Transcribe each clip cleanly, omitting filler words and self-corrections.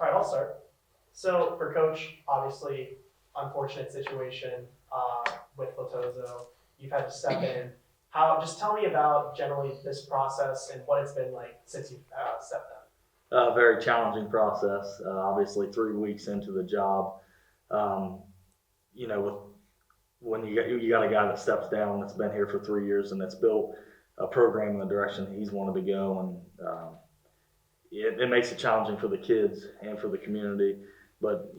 right, I'll start. So for Coach, obviously, unfortunate situation with Latozo. You've had to step in. Just tell me about generally this process and what it's been like since you've stepped in. Very challenging process. Obviously, 3 weeks into the job, um, with when you got a guy that steps down that's been here for 3 years and that's built a program in the direction he's wanted to go, and it makes it challenging for the kids and for the community. But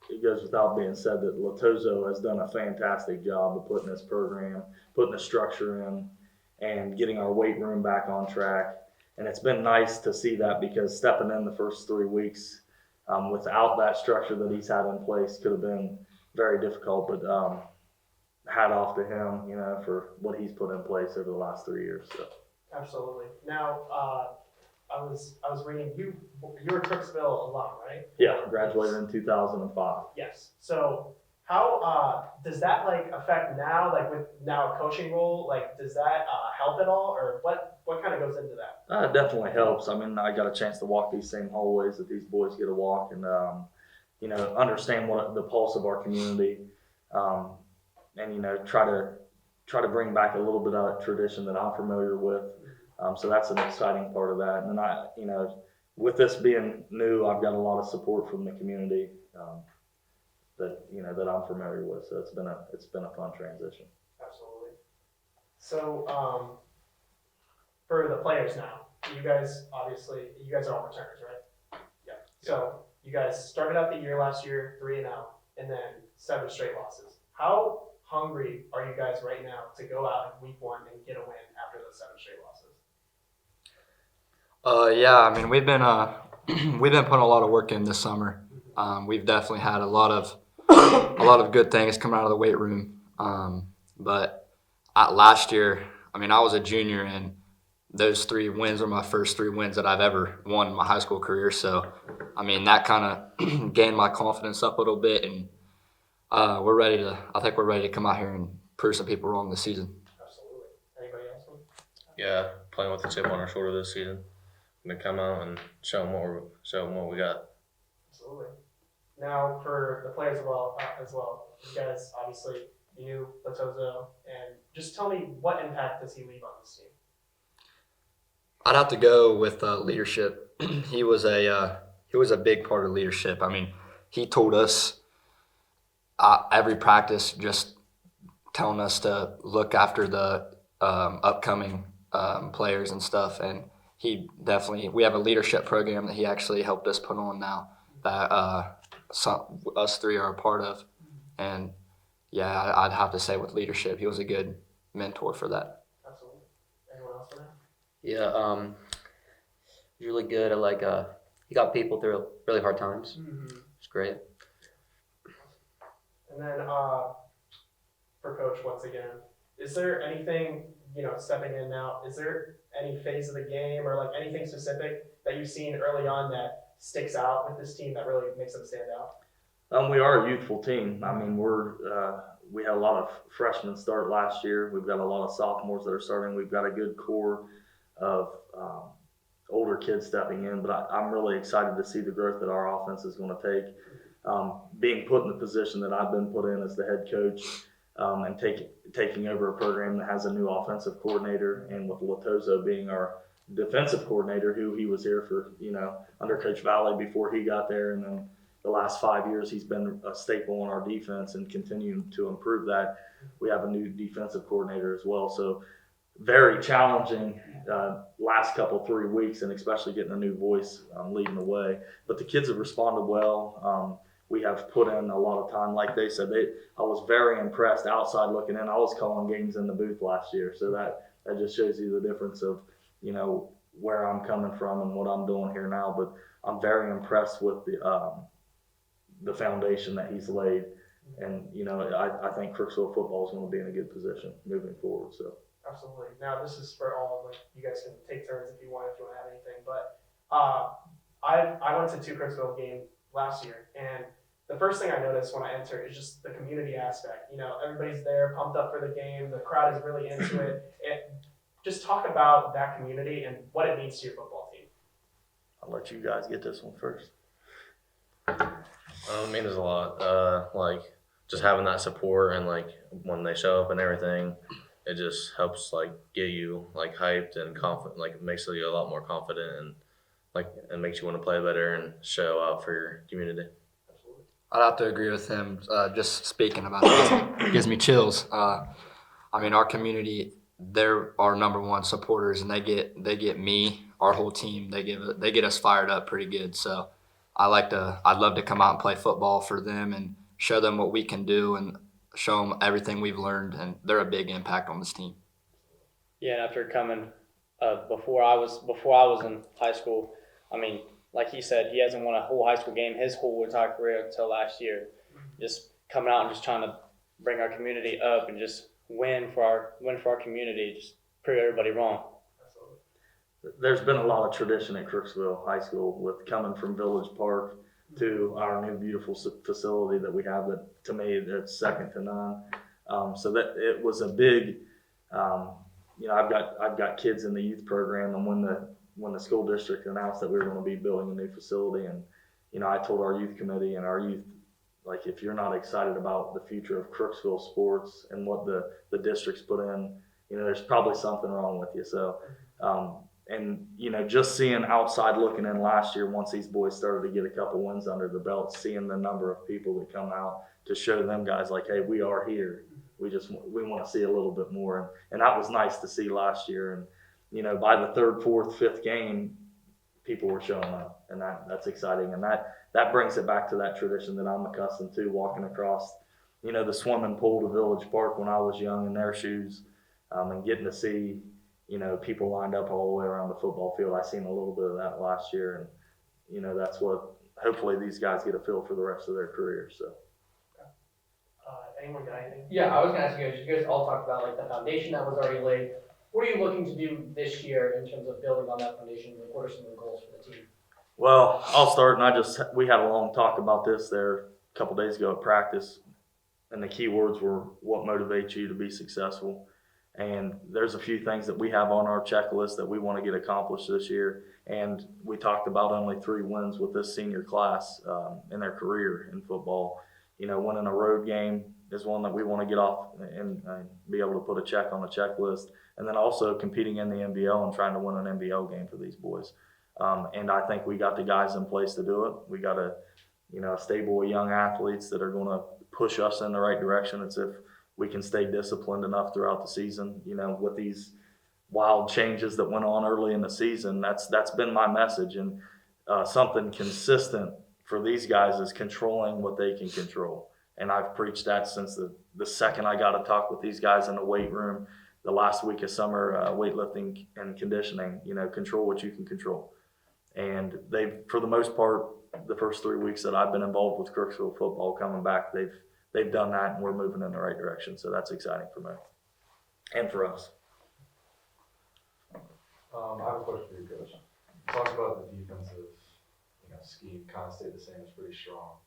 it goes without being said that Latozo has done a fantastic job of putting this program, putting the structure in, and getting our weight room back on track. And it's been nice to see that, because stepping in the first 3 weeks without that structure that he's had in place could have been very difficult. But hat off to him, for what he's put in place over the last 3 years. So. Absolutely. Now, I was reading you're a Crooksville alum, right? Yeah, graduated in 2005. Yes. So how does that affect now, with now a coaching role? Does that help at all, or what kind of goes into that? It definitely helps. I mean, I got a chance to walk these same hallways that these boys get to walk, and understand what the pulse of our community, and try to bring back a little bit of that tradition that I'm familiar with. So that's an exciting part of that. And then with this being new, I've got a lot of support from the community that I'm familiar with. So it's been a fun transition. Absolutely. So for the players now, you guys are all returners, right? Yeah. So you guys started out the year last year 3-0, and then 7 straight losses. How hungry are you guys right now to go out in week 1 and get a win after those 7 straight losses? Yeah, I mean, we've been putting a lot of work in this summer. We've definitely had a lot of good things coming out of the weight room. But last year, I mean, I was a junior, and those 3 wins were my first 3 wins that I've ever won in my high school career. So, I mean, that kind of gained my confidence up a little bit, and I think we're ready to come out here and prove some people wrong this season. Absolutely. Anybody else? Yeah, playing with a chip on our shoulder this season. Gonna come out and show them what we got. Absolutely. Now for the players as well, you guys obviously knew Latozo, and just tell me, what impact does he leave on this team? I'd have to go with leadership. He was a big part of leadership. I mean, he told us every practice, just telling us to look after the upcoming players and stuff. And we have a leadership program that he actually helped us put on now that us 3 are a part of. And yeah, I'd have to say with leadership, he was a good mentor for that. Absolutely. Anyone else for that? Yeah, he's really good at he got people through really hard times. Mm-hmm. It's great. And then for Coach, once again, is there anything, stepping in now, is there any phase of the game or anything specific that you've seen early on that sticks out with this team that really makes them stand out? We are a youthful team. I mean, we had a lot of freshmen start last year. We've got a lot of sophomores that are starting. We've got a good core of older kids stepping in, but I'm really excited to see the growth that our offense is going to take. Being put in the position that I've been put in as the head coach, and taking over a program that has a new offensive coordinator, and with Latozo being our defensive coordinator, who he was here for, under Coach Valley before he got there, and then the last 5 years he's been a staple in our defense and continuing to improve that. We have a new defensive coordinator as well, so very challenging last 3 weeks, and especially getting a new voice leading the way. But the kids have responded well. We have put in a lot of time. Like they said, I was very impressed outside looking in. I was calling games in the booth last year, so that just shows you the difference of where I'm coming from and what I'm doing here now. But I'm very impressed with the foundation that he's laid, and I think Crooksville football is going to be in a good position moving forward. So. Absolutely. Now this is for all, you guys can take turns if you want to add anything. But I went to 2 Crooksville games last year, and the first thing I noticed when I entered is just the community aspect. Everybody's there, pumped up for the game. The crowd is really into it. Just talk about that community and what it means to your football team. I'll let you guys get this one first. It means a lot. Like just having that support and like when they show up and everything, it just helps like get you like hyped and confident. Like it makes you a lot more confident and like it makes you want to play better and show out for your community. I'd have to agree with him. Just speaking about it gives me chills. I mean, our community, they're our number one supporters, and they get me, our whole team. They get us fired up pretty good. So I'd love to come out and play football for them and show them what we can do and show them everything we've learned. And they're a big impact on this team. Yeah, and after coming before I was in high school, I mean, like he said, he hasn't won a whole high school game his whole entire career until last year. Just coming out and just trying to bring our community up and just win for our community, just prove everybody wrong. There's been a lot of tradition at Crooksville High School with coming from Village Park to our new beautiful facility that we have that to me that's second to none. So that it was a big, I've got kids in the youth program, and when the school district announced that we were going to be building a new facility, and I told our youth committee and our youth, like, if you're not excited about the future of Crooksville sports and what the district's put in, there's probably something wrong with you. So, and just seeing outside looking in last year, once these boys started to get a couple wins under the belt, seeing the number of people that come out to show them guys like, hey, we are here. We want to see a little bit more, and that was nice to see last year. And by the third, fourth, fifth game, people were showing up, and that's exciting. And that brings it back to that tradition that I'm accustomed to, walking across, the swimming pool to Village Park when I was young in their shoes, and getting to see, people lined up all the way around the football field. I seen a little bit of that last year, and that's what hopefully these guys get a feel for the rest of their career. So. Anyone got anything? Yeah, I was gonna ask you guys. You guys all talked about like the foundation that was already laid. What are you looking to do this year in terms of building on that foundation? Like, what are some of the goals for the team? Well, I'll start, and we had a long talk about this there a couple days ago at practice, and the key words were what motivates you to be successful. And there's a few things that we have on our checklist that we want to get accomplished this year. And we talked about only 3 wins with this senior class in their career in football. Winning a road game is one that we want to get off and be able to put a check on the checklist. And then also competing in the NBL and trying to win an NBL game for these boys. And I think we got the guys in place to do it. We got a stable of young athletes that are going to push us in the right direction. It's if we can stay disciplined enough throughout the season. With these wild changes that went on early in the season, that's been my message. And something consistent for these guys is controlling what they can control. And I've preached that since the second I got to talk with these guys in the weight room the last week of summer, weightlifting and conditioning. Control what you can control. And they've, for the most part, the first 3 weeks that I've been involved with Crooksville football coming back, they've done that, and we're moving in the right direction. So that's exciting for me and for us. I have a question for you, Coach. You talked about the defensive, scheme kind of stayed the same. It's pretty strong.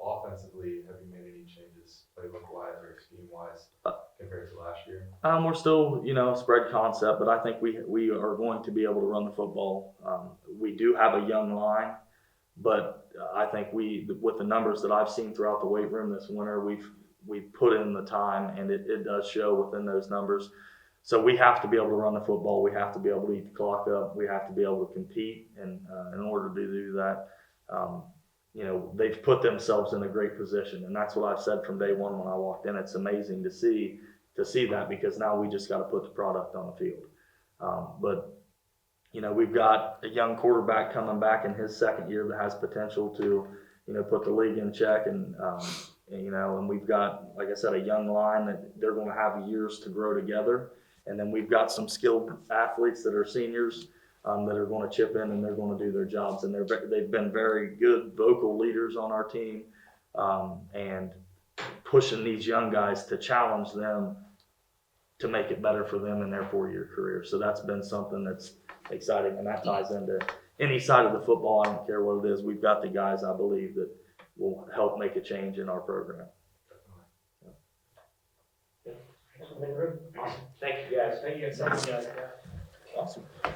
Offensively, have you made any changes, playbook-wise or scheme-wise, compared to last year? We're still, a spread concept, but I think we are going to be able to run the football. We do have a young line, but I think with the numbers that I've seen throughout the weight room this winter, we've put in the time, and it does show within those numbers. So we have to be able to run the football. We have to be able to eat the clock up. We have to be able to compete, and in order to do that, they've put themselves in a great position, and that's what I've said from day one when I walked in. It's amazing to see that, because now we just got to put the product on the field. But we've got a young quarterback coming back in his second year that has potential to, put the league in check, and we've got, like I said, a young line that they're going to have years to grow together, and then we've got some skilled athletes that are seniors. That are going to chip in, and they're going to do their jobs. And they've been very good vocal leaders on our team, and pushing these young guys to challenge them to make it better for them in their 4-year career. So that's been something that's exciting, and that ties into any side of the football. I don't care what it is. We've got the guys, I believe, that will help make a change in our program. Awesome. Thank you guys. Thank you guys. Awesome.